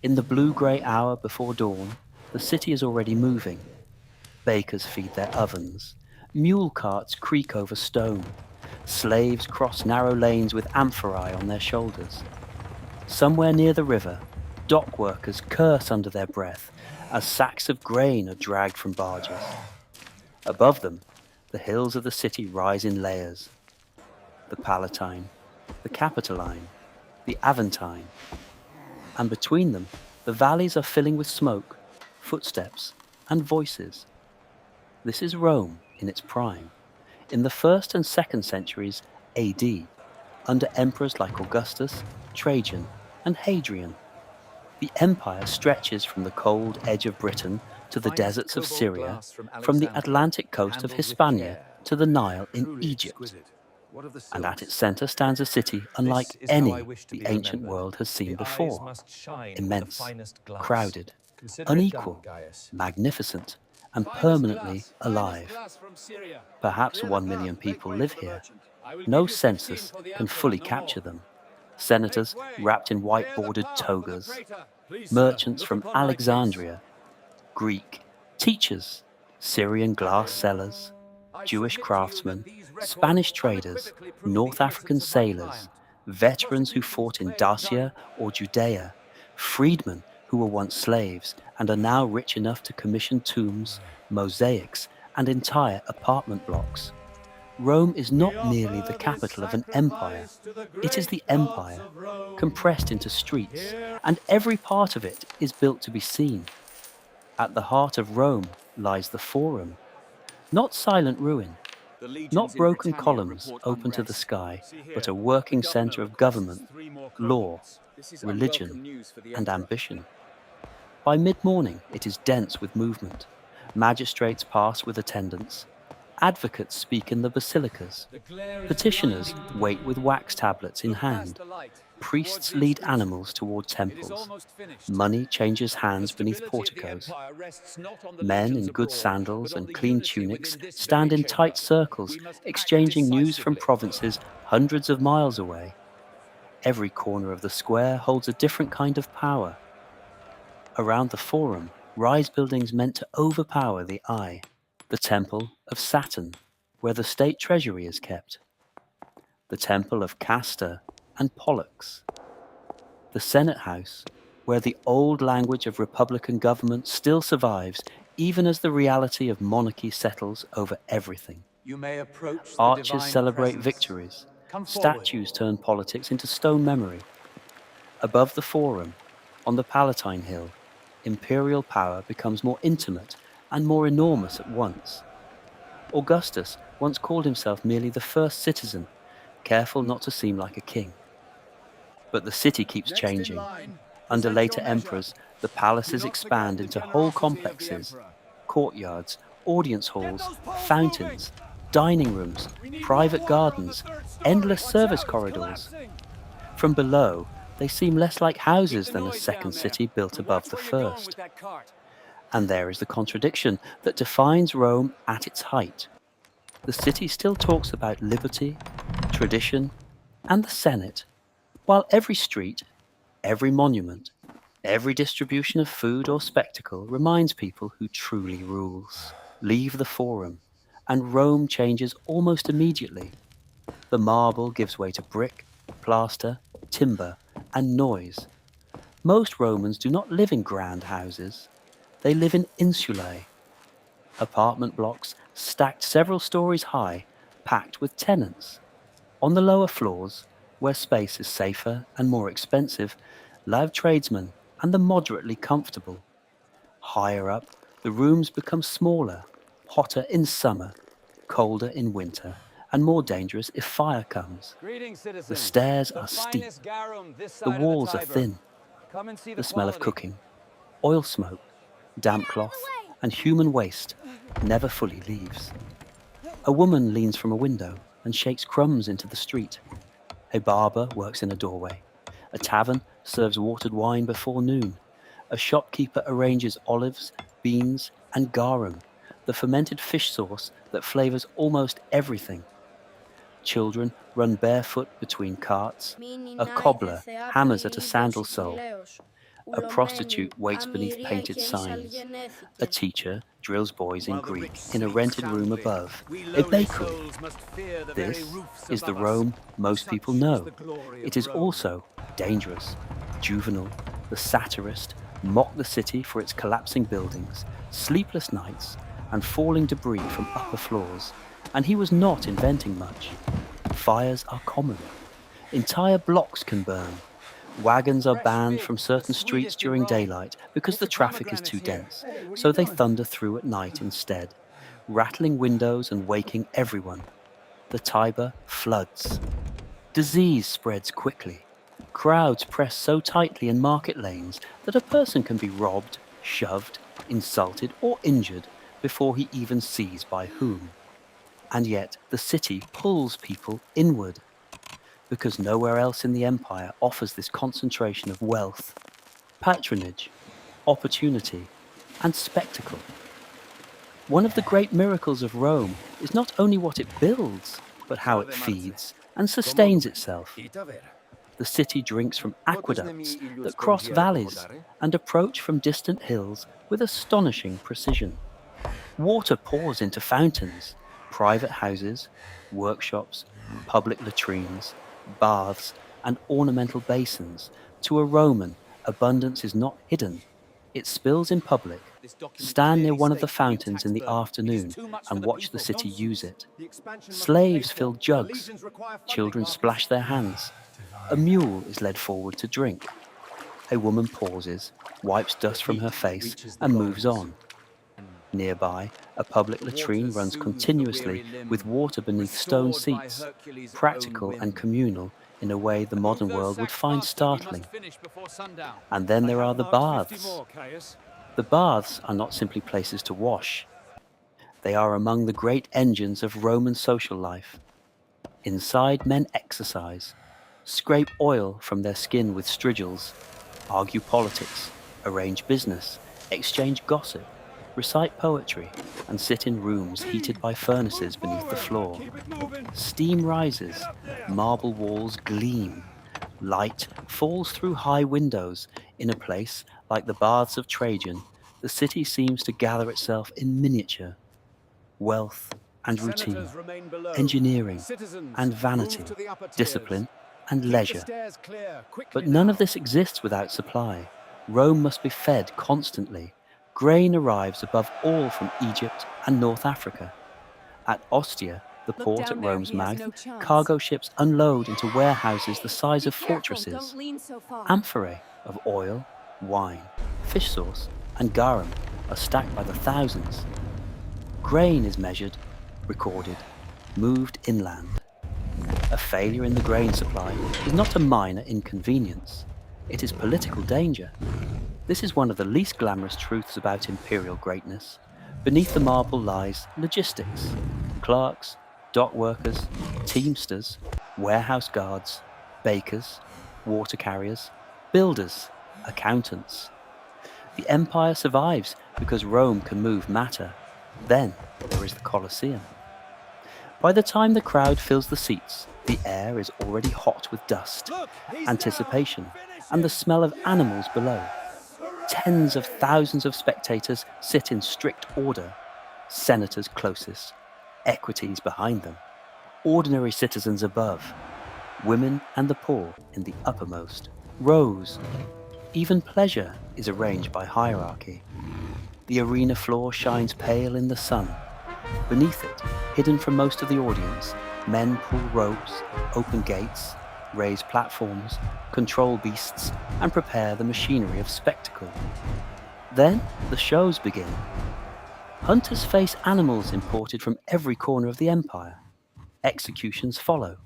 In the blue-grey hour before dawn, the city is already moving. Bakers feed their ovens. Mule carts creak over stone. Slaves cross narrow lanes with amphorae on their shoulders. Somewhere near the river, dock workers curse under their breath as sacks of grain are dragged from barges. Above them, the hills of the city rise in layers. The Palatine, the Capitoline, the Aventine, and between them, the valleys are filling with smoke, footsteps, and voices. This is Rome in its prime, in the 1st and 2nd centuries AD, under emperors like Augustus, Trajan, and Hadrian. The empire stretches from the cold edge of Britain to the Finest deserts of cobalt Syria, glass from from the Alexandria, Atlantic coast of handled with Hispania care. to the Nile in Truly Egypt. exquisite. What of the And at its silks? center stands a city This unlike is how I any wish to the be ancient remembered. world has seen The eyes before. must shine with the Immense, finest glass. crowded, Consider it done, unequal, Gaius. magnificent, and permanently alive. From Syria. Perhaps Clear the 1 path. million Make people way live for the here. merchant. I will No give you 15 census for the can emperor, fully no capture more. them. Senators Make way. wrapped in white Clear the bordered path for the togas, traitor. Please, sir, merchants look from upon my case. Alexandria, Greek, teachers, Syrian glass sellers, I Jewish submit to you that craftsmen, these records Spanish traders, unequivocally prove the North African innocence of my sailors, client. veterans who Prosecutions fought in claim none. Dacia or Judea, freedmen who were once slaves and are now rich enough to commission tombs, mosaics, and entire apartment blocks. Rome is We not merely the offer this capital of an empire. sacrifice to the It is great the gods empire, of Rome. compressed into streets, Here, and every part of it is built to be seen. At the heart of Rome lies the Forum, not silent ruin, The not legions in broken Britannia columns report open to the unrest. sky, see but here. a The working governor center of requests government, 3 more law, cohorts. This is religion, unwelcome news for the and Emperor. ambition. By mid-morning, it is dense with movement. Magistrates pass with attendants. Advocates speak in the basilicas. The glare is Petitioners blinding. wait with wax tablets in Look past hand. the light towards Priests the lead inscription. animals toward It is temples. almost finished. Money changes The hands beneath stability of the porticos. empire rests not on the Men in legions good abroad, sandals but on and the clean unity tunics within this stand very in chamber. tight circles, We must act exchanging news from decisively. provinces hundreds of miles away. Every corner of the square holds a different kind of power. Around the Forum rise buildings meant to overpower the eye. The Temple of Saturn, where the state treasury is kept. The Temple of Castor and Pollux. The Senate House, where the old language of republican government still survives even as the reality of monarchy settles over everything. You may approach the Arches divine celebrate presence. victories. Come forward. Statues turn politics into stone memory. Above the Forum, on the Palatine Hill, imperial power becomes more intimate and more enormous at once. Augustus once called himself merely the first citizen, careful not to seem like a king. But the city keeps Next in changing. line, Under present your later measure. emperors, the Do palaces not forget expand the into whole generosity of the complexes, emperor. courtyards, audience Get halls, those poles moving! fountains, dining rooms, We need more private water on the gardens, 3rd story. endless Watch service out, it's corridors. collapsing. From below, they seem less like Keep houses the than a noise down second there. city built And above watch the where you're going first. with that cart. And there is the contradiction that defines Rome at its height. The city still talks about liberty, tradition, and the Senate, while every street, every monument, every distribution of food or spectacle reminds people who truly rules. Leave the Forum, and Rome changes almost immediately. The marble gives way to brick, plaster, timber, and noise. Most Romans do not live in grand houses. They live in insulae, apartment blocks stacked several stories high, packed with tenants. On the lower floors, where space is safer and more expensive, live tradesmen and the moderately comfortable. Higher up, the rooms become smaller, hotter in summer, colder in winter, and more dangerous if fire comes. Greetings, The citizens. stairs The are steep, finest garum this the side of the walls are Tiber. thin, Come and see the the smell of quality. cooking, oil smoke, damp cloth, and human waste never fully leaves. A woman leans from a window and shakes crumbs into the street. A barber works in a doorway. A tavern serves watered wine before noon. A shopkeeper arranges olives, beans, and garum, the fermented fish sauce that flavors almost everything. Children run barefoot between carts. A cobbler hammers at a sandal sole. A prostitute waits beneath painted signs. A teacher drills boys in Greek in a rented room above. A bakery. This is the Rome most people know. It is also dangerous, juvenile, the satirist, mock the city for its collapsing buildings, sleepless nights, and falling debris from upper floors. And he was not inventing much. Fires are common. Entire blocks can burn. Wagons are banned from certain streets during daylight because the traffic is too dense, so they thunder through at night instead, rattling windows and waking everyone. The Tiber floods. Disease spreads quickly. Crowds press so tightly in market lanes that a person can be robbed, shoved, insulted, or injured before he even sees by whom. And yet the city pulls people inward, because nowhere else in the empire offers this concentration of wealth, patronage, opportunity, and spectacle. One of the great miracles of Rome is not only what it builds, but how it feeds and sustains itself. The city drinks from aqueducts that cross valleys and approach from distant hills with astonishing precision. Water pours into fountains, private houses, workshops, public latrines, baths, and ornamental basins. To a Roman, abundance is not hidden. It spills in public. Stand near one of the fountains in the afternoon and watch the city use it. Slaves fill jugs. Children splash their hands. A mule is led forward to drink. A woman pauses, wipes dust from her face, and moves on. Nearby, a public latrine runs continuously with water beneath stone seats, practical and communal in a way the modern world would find startling. And then there are the baths. The baths are not simply places to wash. They are among the great engines of Roman social life. Inside, men exercise, scrape oil from their skin with strigils, argue politics, arrange business, exchange gossip, recite poetry, and sit in rooms heated by furnaces beneath the floor. Steam rises, marble walls gleam, light falls through high windows. In a place like the Baths of Trajan, the city seems to gather itself in miniature. Wealth and routine, engineering and vanity, discipline and leisure. But none of this exists without supply. Rome must be fed constantly. Grain arrives above all from Egypt and North Africa. At Ostia, the port at Rome's mouth, cargo ships unload into warehouses the size of fortresses. Amphorae of oil, wine, fish sauce, and garum are stacked by the thousands. Grain is measured, recorded, moved inland. A failure in the grain supply is not a minor inconvenience. It is political danger. This is one of the least glamorous truths about imperial greatness. Beneath the marble lies logistics. Clerks, dock workers, teamsters, warehouse guards, bakers, water carriers, builders, accountants. The empire survives because Rome can move matter. Then there is the Colosseum. By the time the crowd fills the seats, the air is already hot with dust, anticipation, and the smell of animals below. Tens of thousands of spectators sit in strict order, senators closest, equities behind them, ordinary citizens above, women and the poor in the uppermost rows. Even pleasure is arranged by hierarchy. The arena floor shines pale in the sun. Beneath it, hidden from most of the audience, men pull ropes, open gates, raise platforms, control beasts, and prepare the machinery of spectacle. Then the shows begin. Hunters face animals imported from every corner of the empire. Executions follow.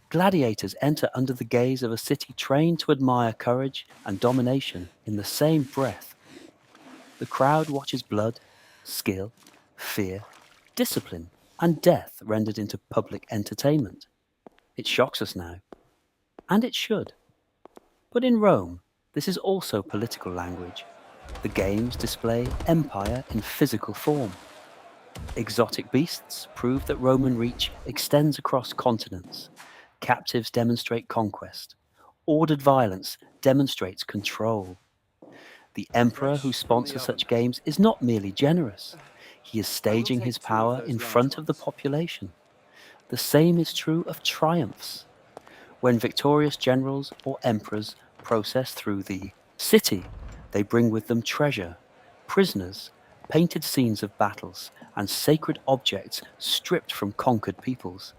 Gladiators enter under the gaze of a city trained to admire courage and domination in the same breath. The crowd watches blood, skill, fear, discipline, and death rendered into public entertainment. It shocks us now. And it should. But in Rome, this is also political language. The games display empire in physical form. Exotic beasts prove that Roman reach extends across continents. Captives demonstrate conquest. Ordered violence demonstrates control. The emperor who Fresh from the sponsors oven. such games is not merely generous. He is I will staging take his 2 of power those in large front of the ones. population. The same is true of triumphs. When victorious generals or emperors process through the city, they bring with them treasure, prisoners, painted scenes of battles, and sacred objects stripped from conquered peoples.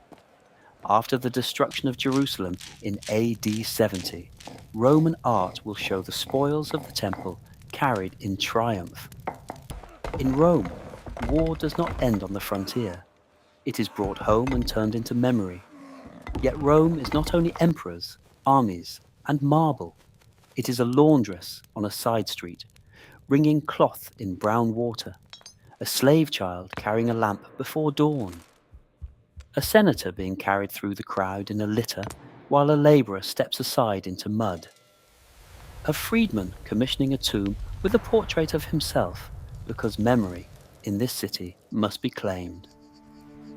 After the destruction of Jerusalem in AD 70, Roman art will show the spoils of the temple carried in triumph. In Rome, war does not end on the frontier. It is brought home and turned into memory. Yet Rome is not only emperors, armies, and marble. It is a laundress on a side street, wringing cloth in brown water, a slave child carrying a lamp before dawn, a senator being carried through the crowd in a litter while a labourer steps aside into mud, a freedman commissioning a tomb with a portrait of himself because memory in this city must be claimed,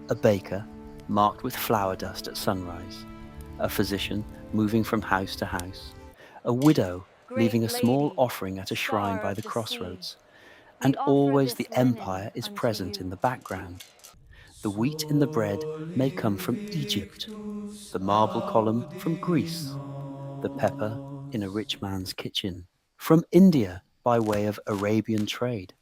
a baker marked with flour dust at sunrise, a physician moving from house to house, a widow Great leaving a small lady, offering at a shrine star by of the the sea, crossroads, we and offer always this the linen empire is unto present in you. the background. The wheat in the bread may come from Egypt, the marble column from Greece, the pepper in a rich man's kitchen from India by way of Arabian trade.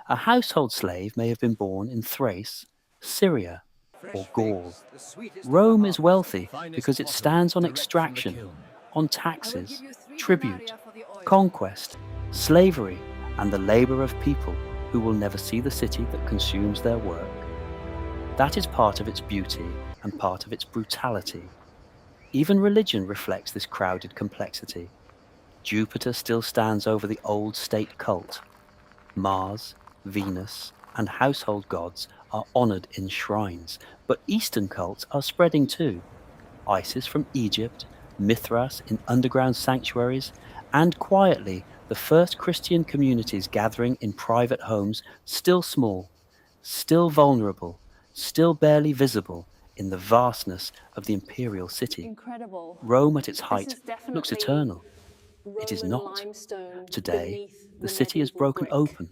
A household slave may have been born in Thrace, Syria, or Fresh Gaul. figs, the sweetest of the Rome is harvest. wealthy Finest because it pottery stands on direct from the extraction, kiln. on I will give taxes, you 3 tribute, denarii for the oil. conquest, slavery, and the labour of people who will never see the city that consumes their work. That is part of its beauty and part of its brutality. Even religion reflects this crowded complexity. Jupiter still stands over the old state cult. Mars, Venus, and household gods are honoured in shrines, but Eastern cults are spreading too. Isis from Egypt, Mithras in underground sanctuaries, and quietly the first Christian communities gathering in private homes, still small, still vulnerable, still barely visible in the vastness of the imperial city. Incredible. Rome at its This height is looks definitely eternal. It is Roman not. limestone Today, beneath the the city is medieval broken brick. open.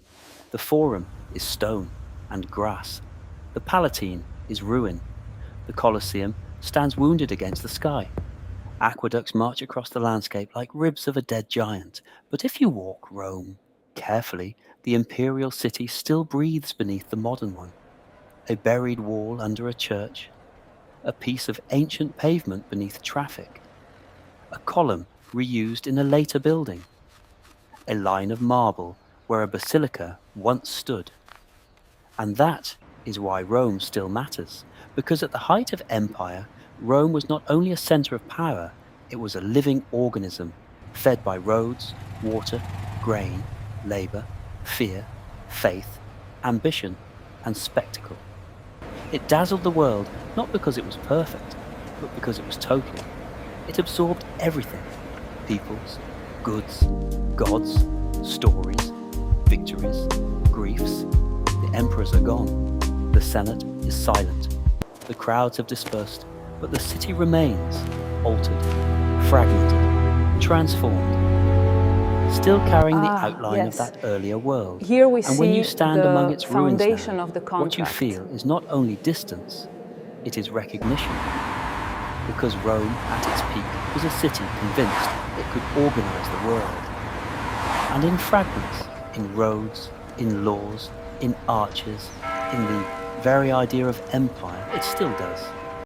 The Forum is stone and grass. The Palatine is ruin. The Colosseum stands wounded against the sky. Aqueducts march across the landscape like ribs of a dead giant. But if you walk Rome carefully, the imperial city still breathes beneath the modern one. A buried wall under a church, a piece of ancient pavement beneath traffic, a column reused in a later building, a line of marble where a basilica once stood. And that is why Rome still matters, because at the height of empire, Rome was not only a centre of power, it was a living organism, fed by roads, water, grain, labour, fear, faith, ambition, and spectacle. It dazzled the world not because it was perfect, but because it was total. It absorbed everything: peoples, goods, gods, stories, victories, griefs. The emperors are gone. The Senate is silent. The crowds have dispersed, but the city remains, altered, fragmented, transformed, still carrying the outline of Yes. that earlier world. Here we And when you see stand among the its ruins foundation now, of the what you contract. feel is not only distance, it is recognition. Because Rome, at its peak, was a city convinced it could organize the world. And in fragments, in roads, in laws, in arches, in the very idea of empire, it still does.